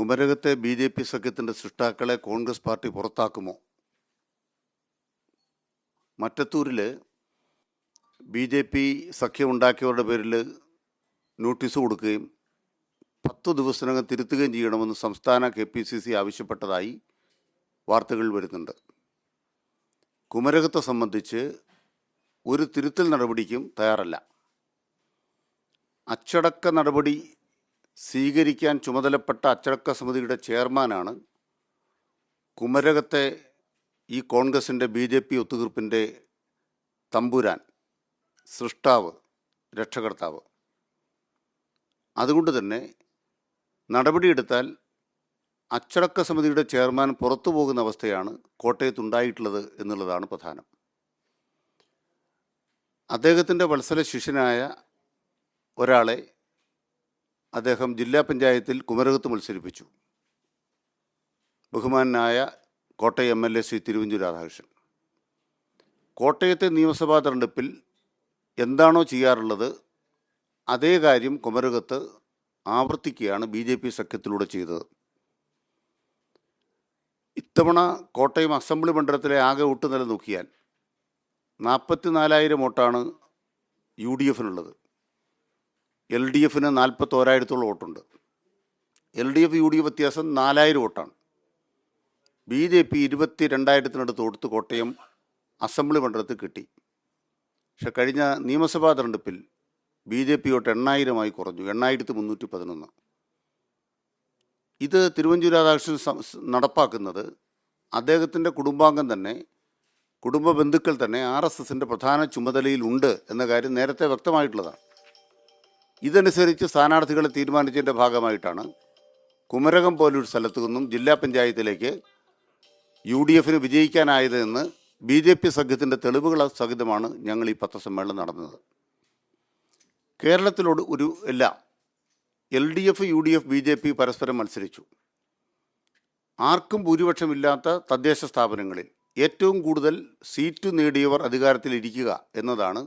കുമരകത്തെ BJP. സഖ്യത്തിൻ്റെ സൃഷ്ടാക്കളെ Congress party പുറത്താക്കുമോ? മറ്റത്തൂരിൽ BJP. സഖ്യം ഉണ്ടാക്കിയവരുടെ പേരിൽ notice കൊടുക്കുകയും 10 ദിവസത്തിനകം തിരുത്തുകയും ചെയ്യണമെന്ന് സംസ്ഥാന KPCC ആവശ്യപ്പെട്ടതായി വാർത്തകൾ വരുന്നുണ്ട്. കുമരകത്തെ സംബന്ധിച്ച് ഒരു തിരുത്തൽ നടപടിക്കും തയ്യാറല്ല. അച്ചടക്ക നടപടി സ്വീകരിക്കാൻ ചുമതലപ്പെട്ട അച്ചടക്ക സമിതിയുടെ ചെയർമാനാണ് കുമരകത്തെ ഈ കോൺഗ്രസിൻ്റെ ബി.ജെ.പി. ഒത്തുതീർപ്പിൻ്റെ തമ്പുരാൻ, സൃഷ്ടാവ്, രക്ഷകർത്താവ്. അതുകൊണ്ട് തന്നെ നടപടിയെടുത്താൽ അച്ചടക്ക സമിതിയുടെ ചെയർമാൻ പുറത്തു പോകുന്ന അവസ്ഥയാണ് കോട്ടയത്തുണ്ടായിട്ടുള്ളത് എന്നുള്ളതാണ് പ്രധാനം. അദ്ദേഹത്തിൻ്റെ വത്സല ശിഷ്യനായ ഒരാളെ അദ്ദേഹം ജില്ലാ പഞ്ചായത്തിൽ കുമരകത്ത് മത്സരിപ്പിച്ചു. ബഹുമാനായ കോട്ടയം MLA ശ്രീ തിരുവഞ്ചൂർ രാധാകൃഷ്ണൻ. കോട്ടയത്തെ നിയമസഭാ തെരഞ്ഞെടുപ്പിൽ എന്താണോ ചെയ്യാറുള്ളത് അതേ കാര്യം കുമരകത്ത് ആവർത്തിക്കുകയാണ് ബി.ജെ.പി. സഖ്യത്തിലൂടെ ചെയ്തത്. ഇത്തവണ കോട്ടയം അസംബ്ലി മണ്ഡലത്തിലെ ആകെ വോട്ട് നില നോക്കിയാൽ 44,000 വോട്ടാണ് UDFനുള്ളത്. LDFന് 41,000-ഓളം വോട്ടുണ്ട്. LDF UDF വ്യത്യാസം 4,000 വോട്ടാണ്. ബി.ജെ.പി. 22,000-നടുത്ത് കൊടുത്ത് കോട്ടയം അസംബ്ലി മണ്ഡലത്തിൽ കിട്ടി. പക്ഷെ കഴിഞ്ഞ നിയമസഭാ തെരഞ്ഞെടുപ്പിൽ ബി.ജെ.പി. വോട്ട് 8,000-ആയി കുറഞ്ഞു, 8,311. ഇത് തിരുവഞ്ചൂർ രാധാകൃഷ്ണൻ നടപ്പാക്കുന്നത് അദ്ദേഹത്തിൻ്റെ കുടുംബാംഗം തന്നെ, കുടുംബ ബന്ധുക്കൾ തന്നെ RSSൻ്റെ പ്രധാന ചുമതലയിലുണ്ട് എന്ന കാര്യം നേരത്തെ വ്യക്തമായിട്ടുള്ളതാണ്. ഇതനുസരിച്ച് സ്ഥാനാർത്ഥികളെ തീരുമാനിച്ചതിൻ്റെ ഭാഗമായിട്ടാണ് കുമരകം പോലൊരു സ്ഥലത്തു നിന്നും ജില്ലാ പഞ്ചായത്തിലേക്ക് UDFന് വിജയിക്കാനായതെന്ന് ബി.ജെ.പി. സഖ്യത്തിൻ്റെ തെളിവുകൾ സഹിതമാണ് ഞങ്ങൾ ഈ പത്രസമ്മേളനം നടന്നത്. കേരളത്തിലോട് എല്ലാം LDF, UDF, ബി.ജെ.പി. പരസ്പരം മത്സരിച്ചു. ആർക്കും ഭൂരിപക്ഷമില്ലാത്ത തദ്ദേശ സ്ഥാപനങ്ങളിൽ ഏറ്റവും കൂടുതൽ സീറ്റ് നേടിയവർ അധികാരത്തിലിരിക്കുക എന്നതാണ്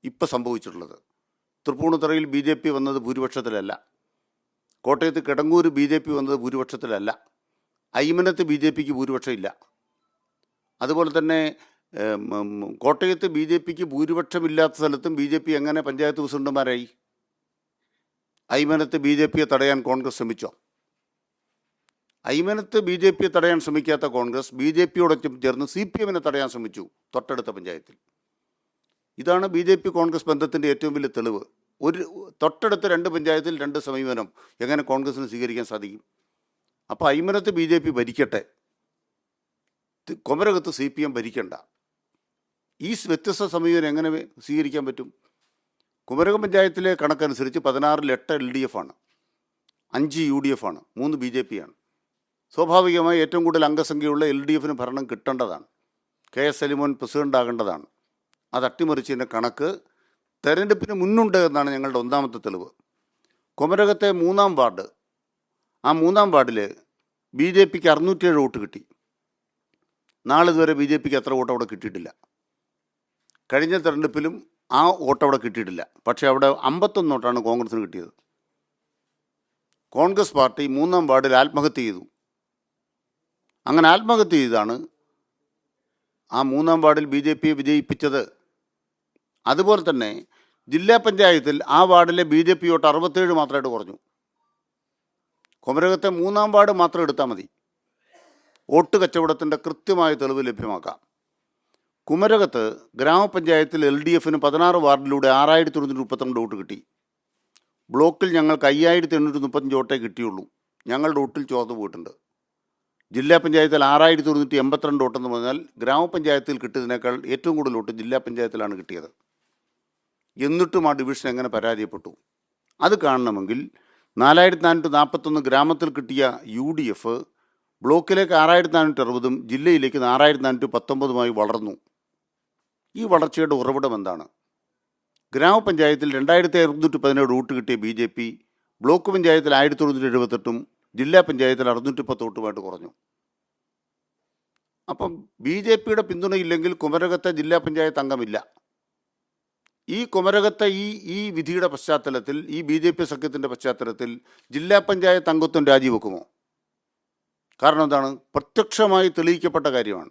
ഇപ്പോൾ സംഭവിച്ചിട്ടുള്ളത്. തൃപ്പൂണിത്തുറയിൽ ബി.ജെ.പി. വന്നത് ഭൂരിപക്ഷത്തിലല്ല. കോട്ടയത്ത് കിടങ്ങൂർ ബി.ജെ.പി. വന്നത് ഭൂരിപക്ഷത്തിലല്ല. അയ്മനത്ത് ബി.ജെ.പിക്ക് ഭൂരിപക്ഷമില്ല. അതുപോലെ തന്നെ കോട്ടയത്ത് ബി.ജെ.പിക്ക് ഭൂരിപക്ഷമില്ലാത്ത സ്ഥലത്തും ബി.ജെ.പി. എങ്ങനെ പഞ്ചായത്ത് പ്രസിഡന്റുമാരായി? അയ്മനത്ത് ബി.ജെ.പിയെ തടയാൻ കോൺഗ്രസ് ശ്രമിച്ചോ? അയ്മനത്ത് ബി.ജെ.പിയെ തടയാൻ ശ്രമിക്കാത്ത കോൺഗ്രസ് ബി.ജെ.പിയോടൊപ്പം ചേർന്ന് CPMനെ തടയാൻ ശ്രമിച്ചു തൊട്ടടുത്ത പഞ്ചായത്തിൽ. ഇതാണ് ബി.ജെ.പി. കോൺഗ്രസ് ബന്ധത്തിൻ്റെ ഏറ്റവും വലിയ തെളിവ്. തൊട്ടടുത്ത 2 പഞ്ചായത്തിൽ 2 സമീപനം എങ്ങനെ കോൺഗ്രസിന് സ്വീകരിക്കാൻ സാധിക്കും? അപ്പോൾ അയ്മനത്ത് ബി.ജെ.പി. ഭരിക്കട്ടെ, കുമരകത്ത് CPM ഭരിക്കണ്ട. ഈ വ്യത്യസ്ത സമീപനം എങ്ങനെ സ്വീകരിക്കാൻ പറ്റും? കുമരകം പഞ്ചായത്തിലെ കണക്കനുസരിച്ച് 16-ൽ 8 LDF ആണ്, 5 UDF ആണ്, 3 ബി.ജെ.പി. ആണ്. സ്വാഭാവികമായി ഏറ്റവും കൂടുതൽ അംഗസംഖ്യയുള്ള LDFന് ഭരണം കിട്ടേണ്ടതാണ്. KS സലിമോൻ പ്രസിഡന്റ് ആകേണ്ടതാണ്. അത് അട്ടിമറിച്ചതിൻ്റെ കണക്ക് തെരഞ്ഞെടുപ്പിന് മുന്നുണ്ട് എന്നാണ് ഞങ്ങളുടെ ഒന്നാമത്തെ തെളിവ്. കുമരകത്തെ 3-ാം വാർഡ്, ആ 3-ാം വാർഡിൽ ബി.ജെ.പിക്ക് 607 വോട്ട് കിട്ടി. നാളിതുവരെ ബി.ജെ.പിക്ക് അത്ര വോട്ട് അവിടെ കിട്ടിയിട്ടില്ല. കഴിഞ്ഞ തെരഞ്ഞെടുപ്പിലും ആ വോട്ട് അവിടെ കിട്ടിയിട്ടില്ല. പക്ഷേ അവിടെ 51 വോട്ടാണ് കോൺഗ്രസിന് കിട്ടിയത്. കോൺഗ്രസ് പാർട്ടി 3-ാം വാർഡിൽ ആത്മഹത്യ ചെയ്തു. അങ്ങനെ ആത്മഹത്യ ചെയ്താണ് ആ 3-ാം വാർഡിൽ ബി.ജെ.പിയെ വിജയിപ്പിച്ചത്. അതുപോലെ തന്നെ ജില്ലാ പഞ്ചായത്തിൽ ആ വാർഡിലെ ബി.ജെ.പി. വോട്ട് 67 മാത്രമായിട്ട് കുറഞ്ഞു. കുമരകത്തെ 3-ാം വാർഡ് മാത്രം എടുത്താൽ മതി, വോട്ട് കച്ചവടത്തിൻ്റെ കൃത്യമായ തെളിവ് ലഭ്യമാക്കാം. കുമരകത്ത് ഗ്രാമപഞ്ചായത്തിൽ LDFന് 16 വാർഡിലൂടെ 6,132 വോട്ട് കിട്ടി. ബ്ലോക്കിൽ ഞങ്ങൾക്ക് 5,835 വോട്ടേ കിട്ടിയുള്ളൂ. ഞങ്ങളുടെ വോട്ടിൽ ചോർന്നു പോയിട്ടുണ്ട്. ജില്ലാ പഞ്ചായത്തിൽ 6,182 വോട്ടെന്ന് പറഞ്ഞാൽ ഗ്രാമപഞ്ചായത്തിൽ കിട്ടിയതിനേക്കാൾ ഏറ്റവും കൂടുതൽ വോട്ട് ജില്ലാ പഞ്ചായത്തിലാണ് കിട്ടിയത്. എന്നിട്ടും ആ ഡിവിഷൻ എങ്ങനെ പരാജയപ്പെട്ടു? അത് കാണണമെങ്കിൽ 4,441 ഗ്രാമത്തിൽ കിട്ടിയ UDF ബ്ലോക്കിലേക്ക് 6,460-ഉം ജില്ലയിലേക്ക് 6,419-മായി വളർന്നു. ഈ വളർച്ചയുടെ ഉറവിടം എന്താണ്? ഗ്രാമപഞ്ചായത്തിൽ 2,617 വോട്ട് കിട്ടിയ ബി.ജെ.പി. ബ്ലോക്ക് പഞ്ചായത്തിൽ 1,978-ഉം ജില്ലാ പഞ്ചായത്തിൽ 610 വോട്ടുമായിട്ട് കുറഞ്ഞു. അപ്പം ബി.ജെ.പിയുടെ പിന്തുണയില്ലെങ്കിൽ കുമരകത്തെ ജില്ലാ പഞ്ചായത്ത് അംഗമില്ല. ഈ കുമരകത്തെ ഈ വിധിയുടെ പശ്ചാത്തലത്തിൽ, ഈ ബി.ജെ.പി. സഖ്യത്തിൻ്റെ പശ്ചാത്തലത്തിൽ ജില്ലാ പഞ്ചായത്ത് അംഗത്വം രാജിവെക്കുമോ? കാരണം എന്താണ്? പ്രത്യക്ഷമായി തെളിയിക്കപ്പെട്ട കാര്യമാണ്.